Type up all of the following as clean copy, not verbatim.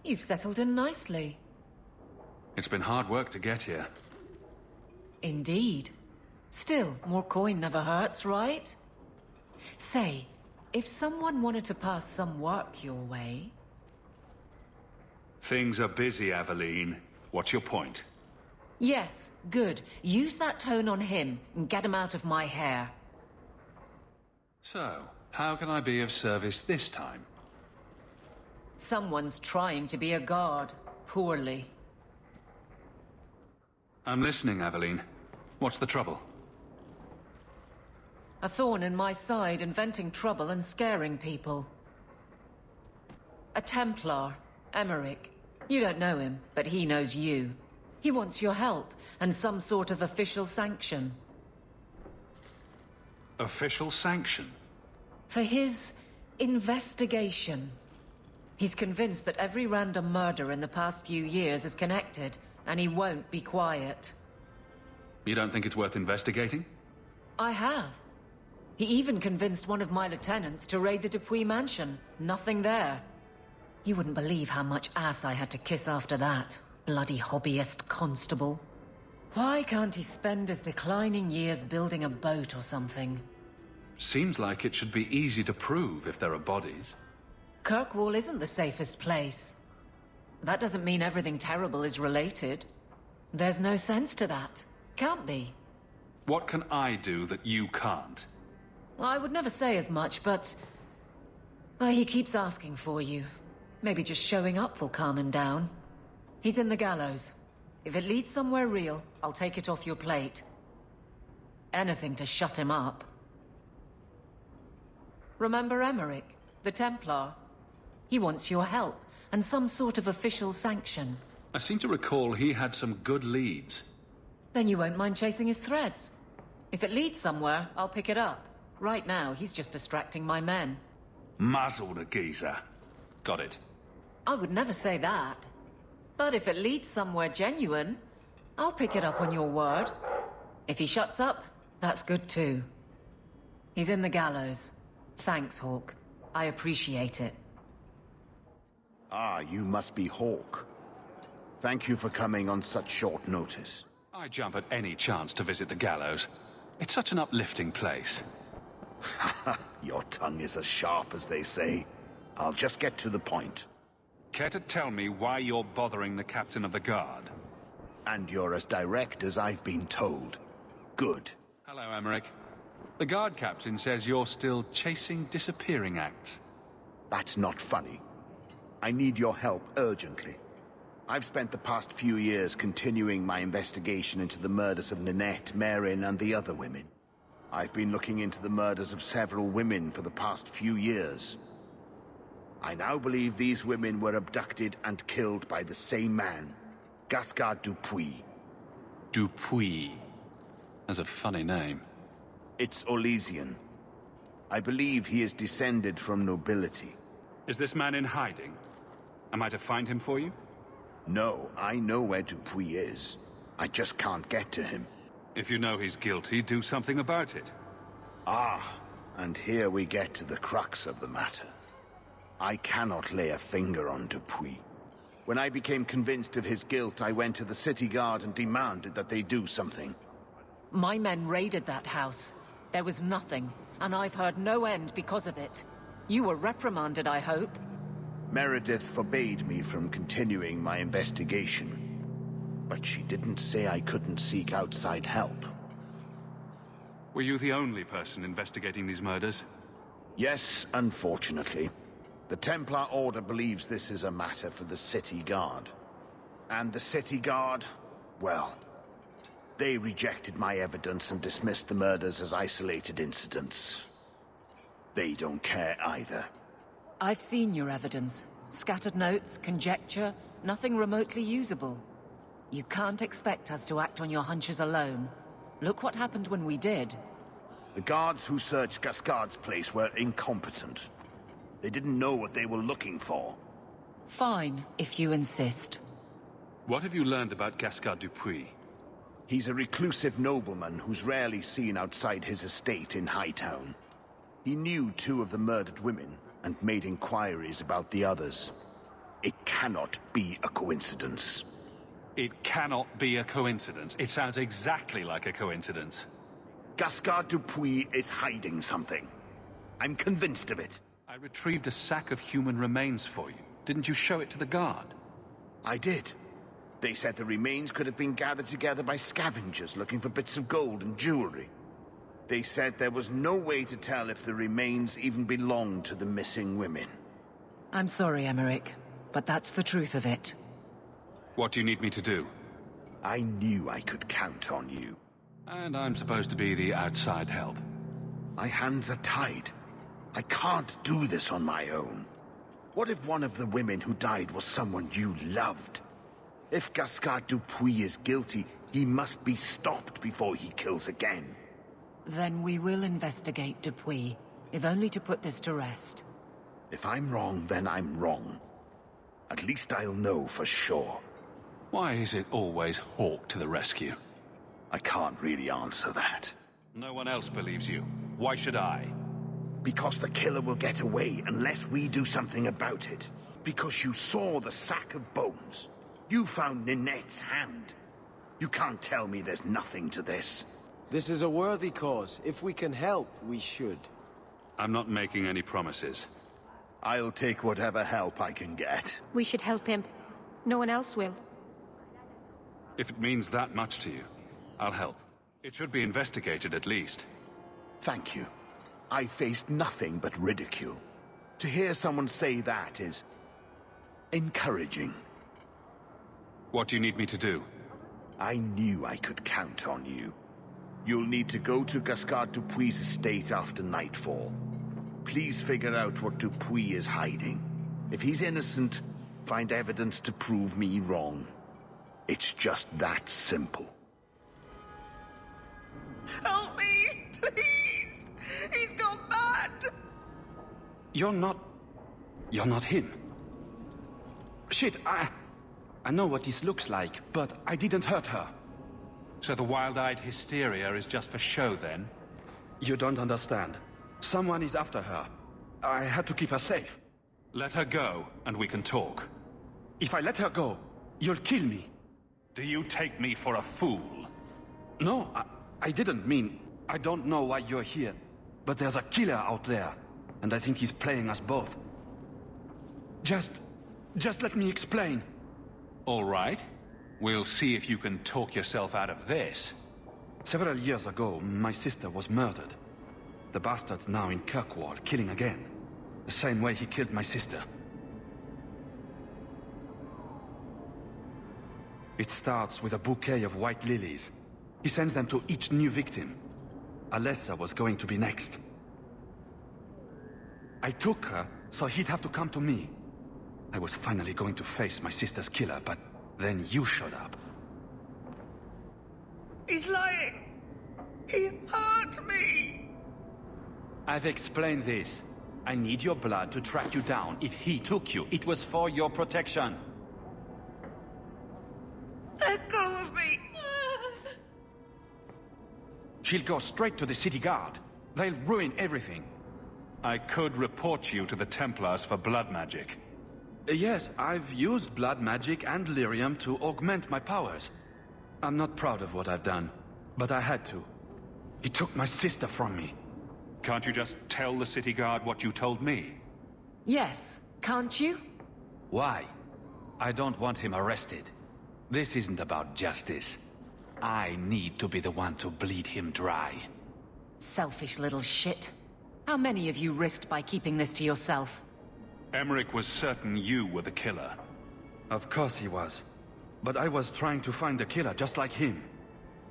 You've settled in nicely. It's been hard work to get here. Indeed. Still, more coin never hurts, right? Say, if someone wanted to pass some work your way... Things are busy, Aveline. What's your point? Yes, good. Use that tone on him and get him out of my hair. So, how can I be of service this time? Someone's trying to be a guard. Poorly. I'm listening, Aveline. What's the trouble? A thorn in my side, inventing trouble and scaring people. A Templar, Emeric. You don't know him, but he knows you. He wants your help, and some sort of official sanction. Official sanction? For his investigation. He's convinced that every random murder in the past few years is connected, and he won't be quiet. You don't think it's worth investigating? I have. He even convinced one of my lieutenants to raid the DuPuis mansion. Nothing there. You wouldn't believe how much ass I had to kiss after that. Bloody hobbyist constable. Why can't he spend his declining years building a boat or something? Seems like it should be easy to prove if there are bodies. Kirkwall isn't the safest place. That doesn't mean everything terrible is related. There's no sense to that. Can't be. What can I do that you can't? I would never say as much, but... he keeps asking for you. Maybe just showing up will calm him down. He's in the gallows. If it leads somewhere real, I'll take it off your plate. Anything to shut him up. Remember Emeric, the Templar? He wants your help, and some sort of official sanction. I seem to recall he had some good leads. Then you won't mind chasing his threads. If it leads somewhere, I'll pick it up. Right now, he's just distracting my men. Muzzle the geezer. Got it. I would never say that. But if it leads somewhere genuine, I'll pick it up on your word. If he shuts up, that's good too. He's in the gallows. Thanks, Hawk. I appreciate it. Ah, you must be Hawk. Thank you for coming on such short notice. I jump at any chance to visit the gallows. It's such an uplifting place. Your tongue is as sharp as they say. I'll just get to the point. Care to tell me why you're bothering the captain of the guard? And you're as direct as I've been told. Good. Hello, Emeric. The guard captain says you're still chasing disappearing acts. That's not funny. I need your help urgently. I've spent the past few years continuing my investigation into the murders of Nanette, Marin, and the other women. I've been looking into the murders of several women for the past few years. I now believe these women were abducted and killed by the same man, Gascard DuPuis. DuPuis. That's a funny name. It's Olesian. I believe he is descended from nobility. Is this man in hiding? Am I to find him for you? No, I know where DuPuis is. I just can't get to him. If you know he's guilty, do something about it. Ah, and here we get to the crux of the matter. I cannot lay a finger on DuPuis. When I became convinced of his guilt, I went to the city guard and demanded that they do something. My men raided that house. There was nothing, and I've heard no end because of it. You were reprimanded, I hope? Meredith forbade me from continuing my investigation. But she didn't say I couldn't seek outside help. Were you the only person investigating these murders? Yes, unfortunately. The Templar Order believes this is a matter for the City Guard. And the City Guard, well, they rejected my evidence and dismissed the murders as isolated incidents. They don't care either. I've seen your evidence. Scattered notes, conjecture, nothing remotely usable. You can't expect us to act on your hunches alone. Look what happened when we did. The guards who searched Gascard's place were incompetent. They didn't know what they were looking for. Fine, if you insist. What have you learned about Gascard DuPuis? He's a reclusive nobleman who's rarely seen outside his estate in Hightown. He knew 2 of the murdered women and made inquiries about the others. It cannot be a coincidence. It cannot be a coincidence. It sounds exactly like a coincidence. Gascard Dupuis is hiding something. I'm convinced of it. I retrieved a sack of human remains for you. Didn't you show it to the guard? I did. They said the remains could have been gathered together by scavengers looking for bits of gold and jewelry. They said there was no way to tell if the remains even belonged to the missing women. I'm sorry, Emeric, but that's the truth of it. What do you need me to do? I knew I could count on you. And I'm supposed to be the outside help. My hands are tied. I can't do this on my own. What if one of the women who died was someone you loved? If Gascard Dupuis is guilty, he must be stopped before he kills again. Then we will investigate Dupuis, if only to put this to rest. If I'm wrong, then I'm wrong. At least I'll know for sure. Why is it always Hawk to the rescue? I can't really answer that. No one else believes you. Why should I? Because the killer will get away unless we do something about it. Because you saw the sack of bones. You found Ninette's hand. You can't tell me there's nothing to this. This is a worthy cause. If we can help, we should. I'm not making any promises. I'll take whatever help I can get. We should help him. No one else will. If it means that much to you, I'll help. It should be investigated at least. Thank you. I faced nothing but ridicule. To hear someone say that is encouraging. What do you need me to do? I knew I could count on you. You'll need to go to Gascard Dupuis' estate after nightfall. Please figure out what Dupuis is hiding. If he's innocent, find evidence to prove me wrong. It's just that simple. Help me, please! He's gone mad! You're not him. Shit, I know what this looks like, but I didn't hurt her. So the wild-eyed hysteria is just for show, then? You don't understand. Someone is after her. I had to keep her safe. Let her go, and we can talk. If I let her go, you'll kill me. Do you take me for a fool? No, I didn't mean... I don't know why you're here, but there's a killer out there, and I think he's playing us both. Just let me explain. All right. We'll see if you can talk yourself out of this. Several years ago, my sister was murdered. The bastard's now in Kirkwall, killing again. The same way he killed my sister. It starts with a bouquet of white lilies. He sends them to each new victim. Alessa was going to be next. I took her, so he'd have to come to me. I was finally going to face my sister's killer, but then you showed up. He's lying! He hurt me! I've explained this. I need your blood to track you down. If he took you, it was for your protection. Let go of me! She'll go straight to the city guard. They'll ruin everything. I could report you to the Templars for blood magic. Yes, I've used blood magic and lyrium to augment my powers. I'm not proud of what I've done, but I had to. He took my sister from me. Can't you just tell the city guard what you told me? Yes, can't you? Why? I don't want him arrested. This isn't about justice. I need to be the one to bleed him dry. Selfish little shit. How many of you risked by keeping this to yourself? Emeric was certain you were the killer. Of course he was. But I was trying to find the killer just like him.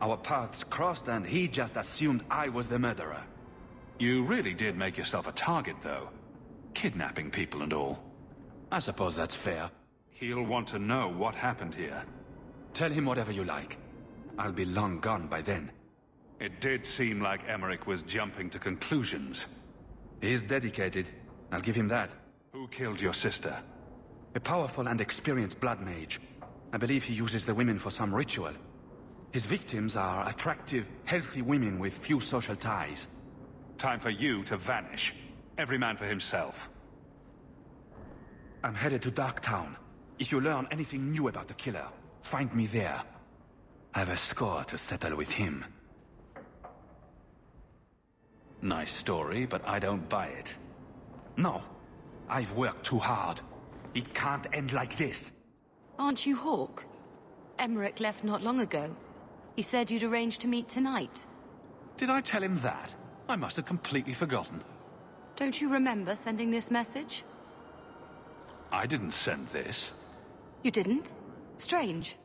Our paths crossed and he just assumed I was the murderer. You really did make yourself a target, though. Kidnapping people and all. I suppose that's fair. He'll want to know what happened here. Tell him whatever you like. I'll be long gone by then. It did seem like Emeric was jumping to conclusions. He's dedicated. I'll give him that. Who killed your sister? A powerful and experienced blood mage. I believe he uses the women for some ritual. His victims are attractive, healthy women with few social ties. Time for you to vanish. Every man for himself. I'm headed to Darktown. If you learn anything new about the killer, find me there. I have a score to settle with him. Nice story, but I don't buy it. No, I've worked too hard. It can't end like this. Aren't you Hawk? Emeric left not long ago. He said you'd arranged to meet tonight. Did I tell him that? I must have completely forgotten. Don't you remember sending this message? I didn't send this. You didn't? Strange.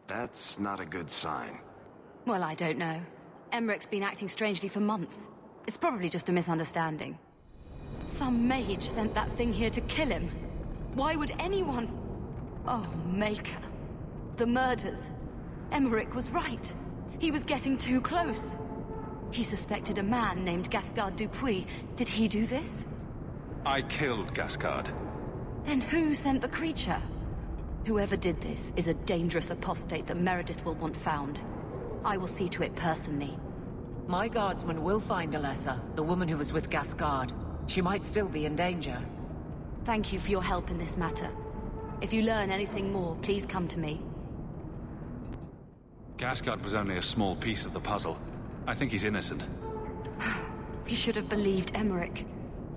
That's not a good sign. Well, I don't know. Emeric's been acting strangely for months. It's probably just a misunderstanding. Some mage sent that thing here to kill him. Why would anyone... Oh, Maker. The murders. Emeric was right. He was getting too close. He suspected a man named Gascard DuPuis. Did he do this? I killed Gascard. Then who sent the creature? Whoever did this is a dangerous apostate that Meredith will want found. I will see to it personally. My guardsmen will find Alessa, the woman who was with Gascard. She might still be in danger. Thank you for your help in this matter. If you learn anything more, please come to me. Gascard was only a small piece of the puzzle. I think he's innocent. We should have believed Emeric.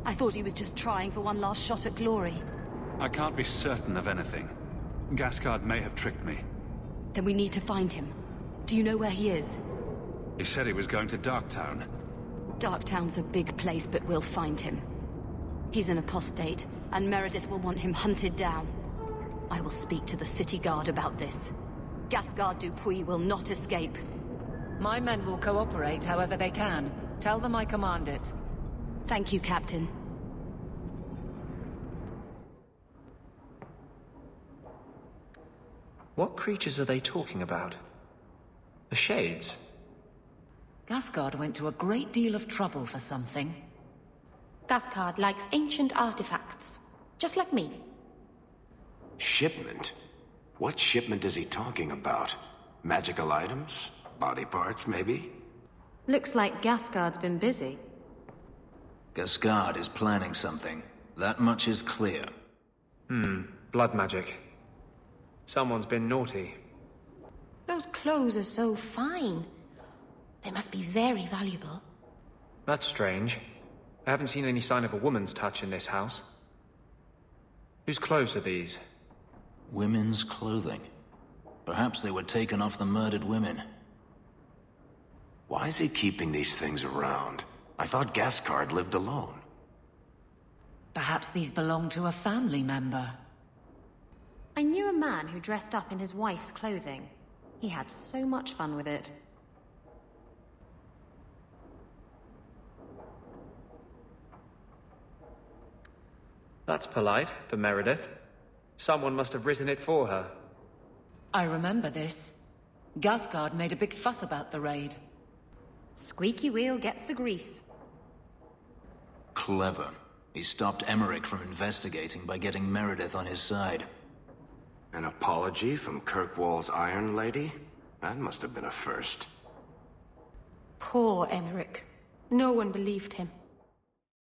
I thought he was just trying for one last shot at glory. I can't be certain of anything. Gascard may have tricked me. Then we need to find him. Do you know where he is? He said he was going to Darktown. Darktown's a big place, but we'll find him. He's an apostate, and Meredith will want him hunted down. I will speak to the city guard about this. Gascard DuPuis will not escape. My men will cooperate however they can. Tell them I command it. Thank you, Captain. What creatures are they talking about? The Shades? Gascard went to a great deal of trouble for something. Gascard likes ancient artifacts, just like me. Shipment? What shipment is he talking about? Magical items? Body parts, maybe? Looks like Gascard's been busy. Gascard is planning something. That much is clear. Blood magic. Someone's been naughty. Those clothes are so fine. They must be very valuable. That's strange. I haven't seen any sign of a woman's touch in this house. Whose clothes are these? Women's clothing. Perhaps they were taken off the murdered women. Why is he keeping these things around? I thought Gascard lived alone. Perhaps these belong to a family member. I knew a man who dressed up in his wife's clothing. He had so much fun with it. That's polite for Meredith. Someone must have risen it for her. I remember this. Gascard made a big fuss about the raid. Squeaky wheel gets the grease. Clever. He stopped Emeric from investigating by getting Meredith on his side. An apology from Kirkwall's Iron Lady? That must have been a first. Poor Emeric. No one believed him.